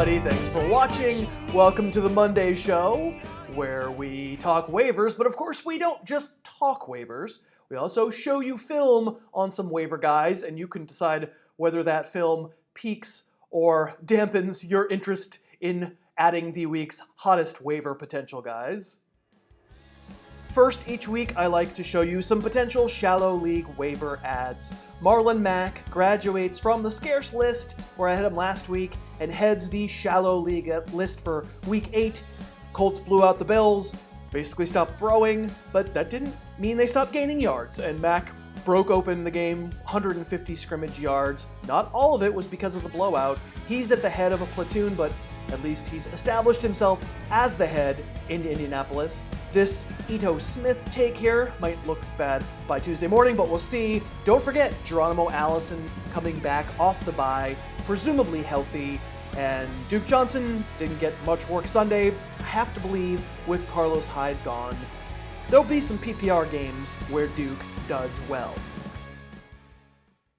everybody. Thanks for watching. Welcome to the Monday show, where we talk waivers, but of course we don't just talk waivers. We also show you film on some waiver guys, and you can decide whether that film piques or dampens your interest in adding the week's hottest waiver potential guys. First, each week I like to show you some potential shallow league waiver ads. Marlon Mack graduates from the scarce list, where I had him last week, and heads the shallow league list for week 8. Colts blew out the Bills, basically stopped throwing, but that didn't mean they stopped gaining yards, and Mack broke open the game, 150 scrimmage yards. Not all of it was because of the blowout. He's at the head of a platoon, but at least he's established himself as the head in Indianapolis. This Ito Smith take here might look bad by Tuesday morning, but we'll see. Don't forget, Geronimo Allison coming back off the bye, presumably healthy, and Duke Johnson didn't get much work Sunday, I have to believe, with Carlos Hyde gone. There'll be some PPR games where Duke does well.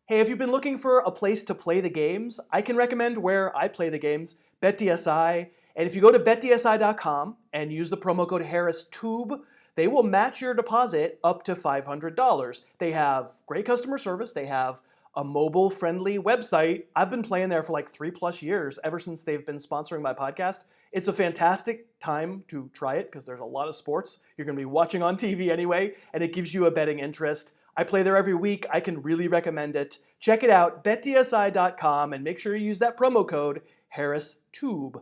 Hey, if you've been looking for a place to play the games, I can recommend where I play the games, BetDSI. And if you go to betdsi.com and use the promo code HarrisTube, they will match your deposit up to $500. They have great customer service. They have a mobile-friendly website. I've been playing there for like 3+ years, ever since they've been sponsoring my podcast. It's a fantastic time to try it because there's a lot of sports you're going to be watching on TV anyway, and it gives you a betting interest. I play there every week. I can really recommend it. Check it out, betdsi.com, and make sure you use that promo code HarrisTube.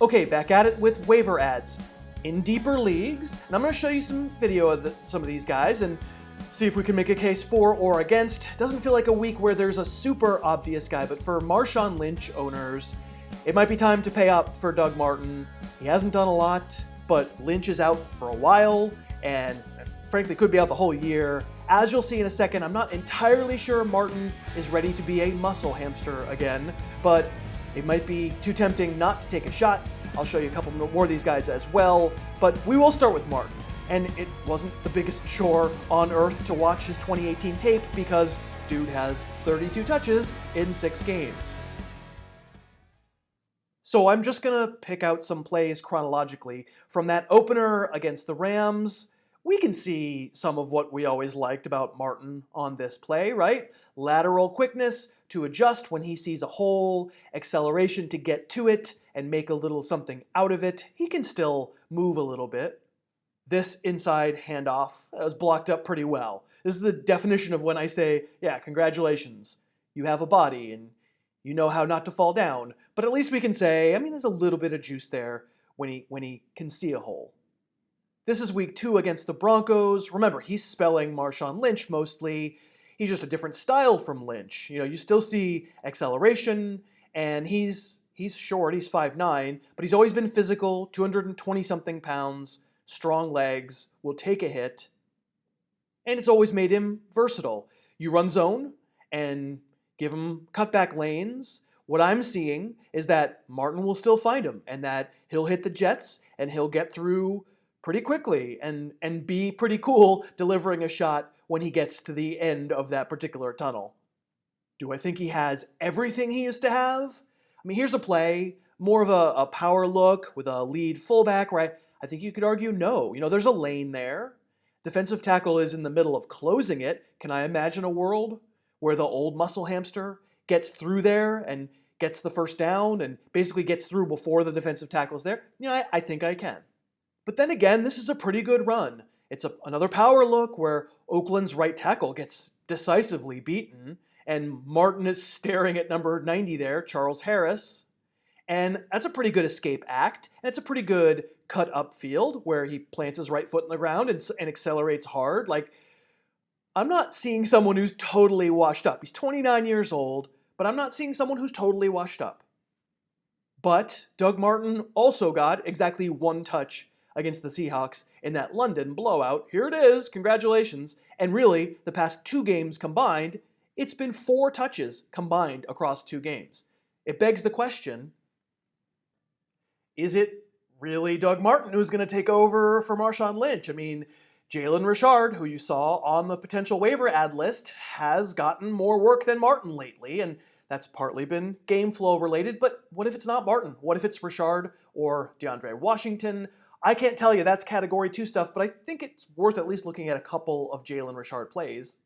Okay, back at it with waiver ads. In deeper leagues, and I'm going to show you some video of some of these guys and see if we can make a case for or against. Doesn't feel like a week where there's a super obvious guy, but for Marshawn Lynch owners, it might be time to pay up for Doug Martin. He hasn't done a lot, but Lynch is out for a while, and frankly could be out the whole year. As you'll see in a second, I'm not entirely sure Martin is ready to be a muscle hamster again, but it might be too tempting not to take a shot. I'll show you a couple more of these guys as well, but we will start with Martin. And it wasn't the biggest chore on earth to watch his 2018 tape because dude has 32 touches in 6 games. So I'm just gonna pick out some plays chronologically. From that opener against the Rams, we can see some of what we always liked about Martin on this play, right? Lateral quickness to adjust when he sees a hole, acceleration to get to it and make a little something out of it. He can still move a little bit. This inside handoff was blocked up pretty well. This is the definition of when I say, yeah, congratulations, you have a body and you know how not to fall down. But at least we can say, I mean, there's a little bit of juice there when he can see a hole. This is week 2 against the Broncos. Remember, he's spelling Marshawn Lynch mostly. He's just a different style from Lynch. You know, you still see acceleration, and he's short, he's 5'9", but he's always been physical, 220-something pounds, strong legs, will take a hit, and it's always made him versatile. You run zone and give him cutback lanes. What I'm seeing is that Martin will still find him, and that he'll hit the jets, and he'll get through pretty quickly and be pretty cool delivering a shot when he gets to the end of that particular tunnel. Do I think he has everything he used to have? I mean, here's a play, more of a power look with a lead fullback, where I think you could argue no. You know, there's a lane there. Defensive tackle is in the middle of closing it. Can I imagine a world where the old muscle hamster gets through there and gets the first down and basically gets through before the defensive tackle's there? You know, I think I can. But then again, this is a pretty good run. It's another power look where Oakland's right tackle gets decisively beaten, and Martin is staring at number 90 there, Charles Harris. And that's a pretty good escape act, and it's a pretty good cut upfield where he plants his right foot in the ground and accelerates hard. Like, I'm not seeing someone who's totally washed up. He's 29 years old, but I'm not seeing someone who's totally washed up. But Doug Martin also got exactly 1 touch against the Seahawks in that London blowout. Here it is, congratulations. And really, the past 2 games combined, it's been 4 touches combined across 2 games. It begs the question, is it really Doug Martin who's going to take over for Marshawn Lynch? I mean, Jalen Richard, who you saw on the potential waiver ad list, has gotten more work than Martin lately, and That's partly been game flow related, but what if it's not Martin? What if it's Richard or DeAndre Washington? I can't tell you that's category 2 stuff, but I think it's worth at least looking at a couple of Jalen Richard plays.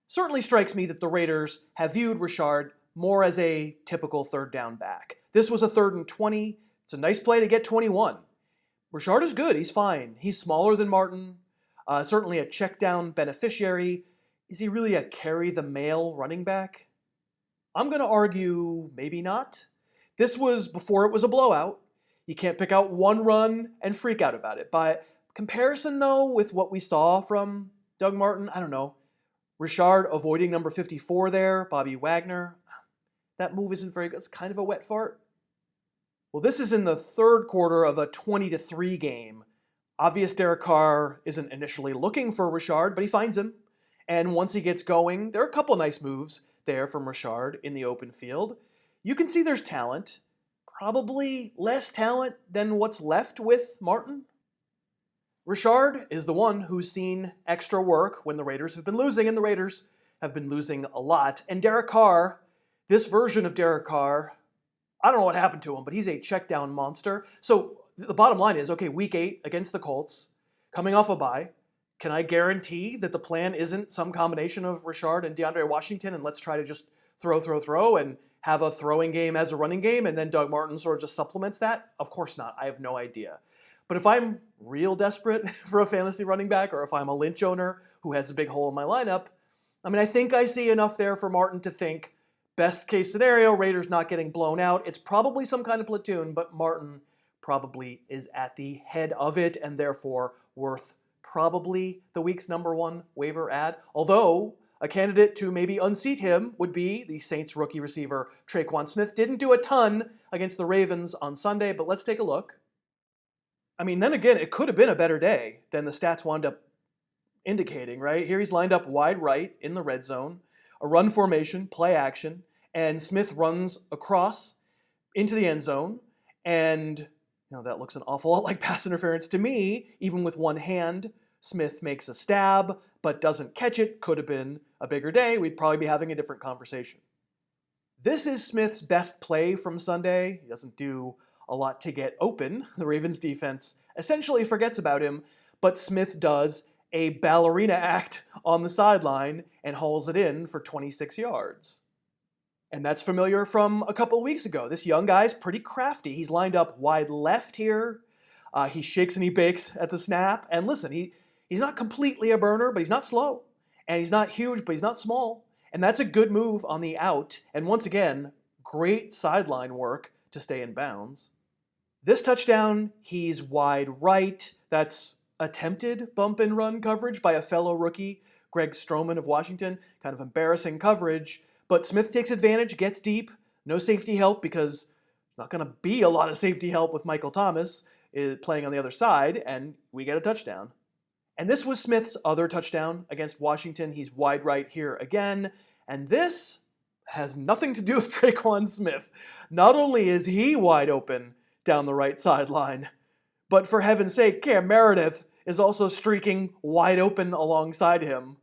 Certainly strikes me that the Raiders have viewed Richard more as a typical third down back. This was a 3rd and 20. It's a nice play to get 21. Richard is good. He's fine. He's smaller than Martin. Certainly a check down beneficiary. Is he really a carry the mail running back? I'm going to argue maybe not. This was before it was a blowout. You can't pick out one run and freak out about it. By comparison, though, with what we saw from Doug Martin, I don't know. Richard avoiding number 54 there, Bobby Wagner. That move isn't very good. It's kind of a wet fart. Well, this is in the 3rd quarter of a 20-3 game. Obvious Derek Carr isn't initially looking for Richard, but he finds him. And once he gets going, there are a couple nice moves there from Richard in the open field. You can see there's talent. Probably less talent than what's left with Martin. Richard is the one who's seen extra work when the Raiders have been losing, and the Raiders have been losing a lot. And Derek Carr, this version of Derek Carr, I don't know what happened to him, but he's a check down monster. So the bottom line is, okay, week 8 against the Colts, coming off a bye, can I guarantee that the plan isn't some combination of Richard and DeAndre Washington and let's try to just throw and have a throwing game as a running game and then Doug Martin sort of just supplements that? Of course not. I have no idea. But if I'm real desperate for a fantasy running back, or if I'm a Lynch owner who has a big hole in my lineup, I think I see enough there for Martin to think, best case scenario, Raiders not getting blown out. It's probably some kind of platoon, but Martin probably is at the head of it and therefore worth probably the week's number 1 waiver ad. Although a candidate to maybe unseat him would be the Saints rookie receiver Tre'Quan Smith. Didn't do a ton against the Ravens on Sunday, but let's take a look. Then again, it could have been a better day than the stats wound up indicating, right? Here he's lined up wide right in the red zone, a run formation, play action, and Smith runs across into the end zone, and that looks an awful lot like pass interference to me. Even with one hand, Smith makes a stab, but doesn't catch it. Could have been a bigger day. We'd probably be having a different conversation. This is Smith's best play from Sunday. He doesn't do a lot to get open. The Ravens defense essentially forgets about him, but Smith does a ballerina act on the sideline and hauls it in for 26 yards. And that's familiar from a couple weeks ago. This young guy's pretty crafty. He's lined up wide left here. He shakes and he bakes at the snap. And listen, he's not completely a burner, but he's not slow. And he's not huge, but he's not small. And that's a good move on the out. And once again, great sideline work to stay in bounds. This touchdown, he's wide right. That's attempted bump and run coverage by a fellow rookie, Greg Stroman of Washington. Kind of embarrassing coverage. But Smith takes advantage, gets deep. No safety help because there's not going to be a lot of safety help with Michael Thomas playing on the other side, and we get a touchdown. And this was Smith's other touchdown against Washington. He's wide right here again. And this has nothing to do with Tre'Quan Smith. Not only is he wide open down the right sideline, but for heaven's sake, Cam Meredith is also streaking wide open alongside him.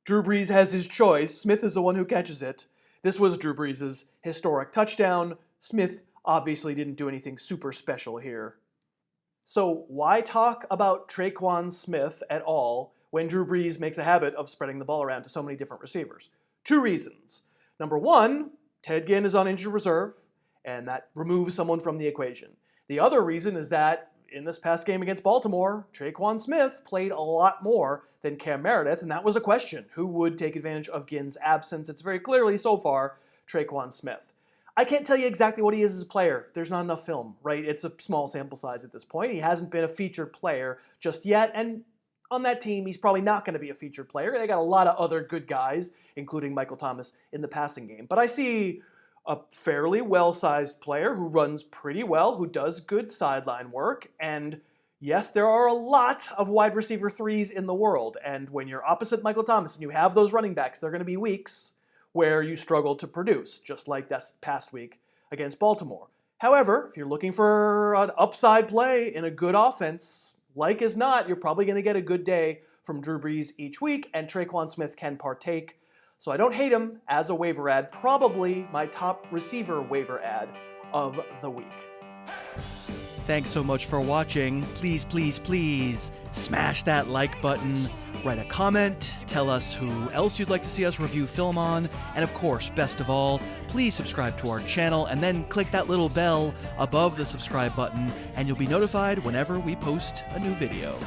Drew Brees has his choice. Smith is the one who catches it. This was Drew Brees' historic touchdown. Smith obviously didn't do anything super special here. So why talk about Tre'Quan Smith at all when Drew Brees makes a habit of spreading the ball around to so many different receivers? 2 reasons. Number 1, Ted Ginn is on injured reserve, and that removes someone from the equation. The other reason is that in this past game against Baltimore, Tre'Quan Smith played a lot more than Cam Meredith, and that was a question. Who would take advantage of Ginn's absence? It's very clearly, so far, Tre'Quan Smith. I can't tell you exactly what he is as a player. There's not enough film, right? It's a small sample size at this point. He hasn't been a featured player just yet, and on that team, he's probably not going to be a featured player. They got a lot of other good guys, including Michael Thomas, in the passing game. But I see a fairly well-sized player who runs pretty well, who does good sideline work, and yes, there are a lot of wide receiver 3s in the world, and when you're opposite Michael Thomas and you have those running backs, there are going to be weeks where you struggle to produce, just like this past week against Baltimore. However, if you're looking for an upside play in a good offense, like as not, you're probably going to get a good day from Drew Brees each week, and Tre'Quan Smith can partake. So I don't hate him as a waiver ad. Probably my top receiver waiver ad of the week. Thanks so much for watching. Please, please, please smash that like button, write a comment, tell us who else you'd like to see us review film on, and of course, best of all, please subscribe to our channel and then click that little bell above the subscribe button and you'll be notified whenever we post a new video.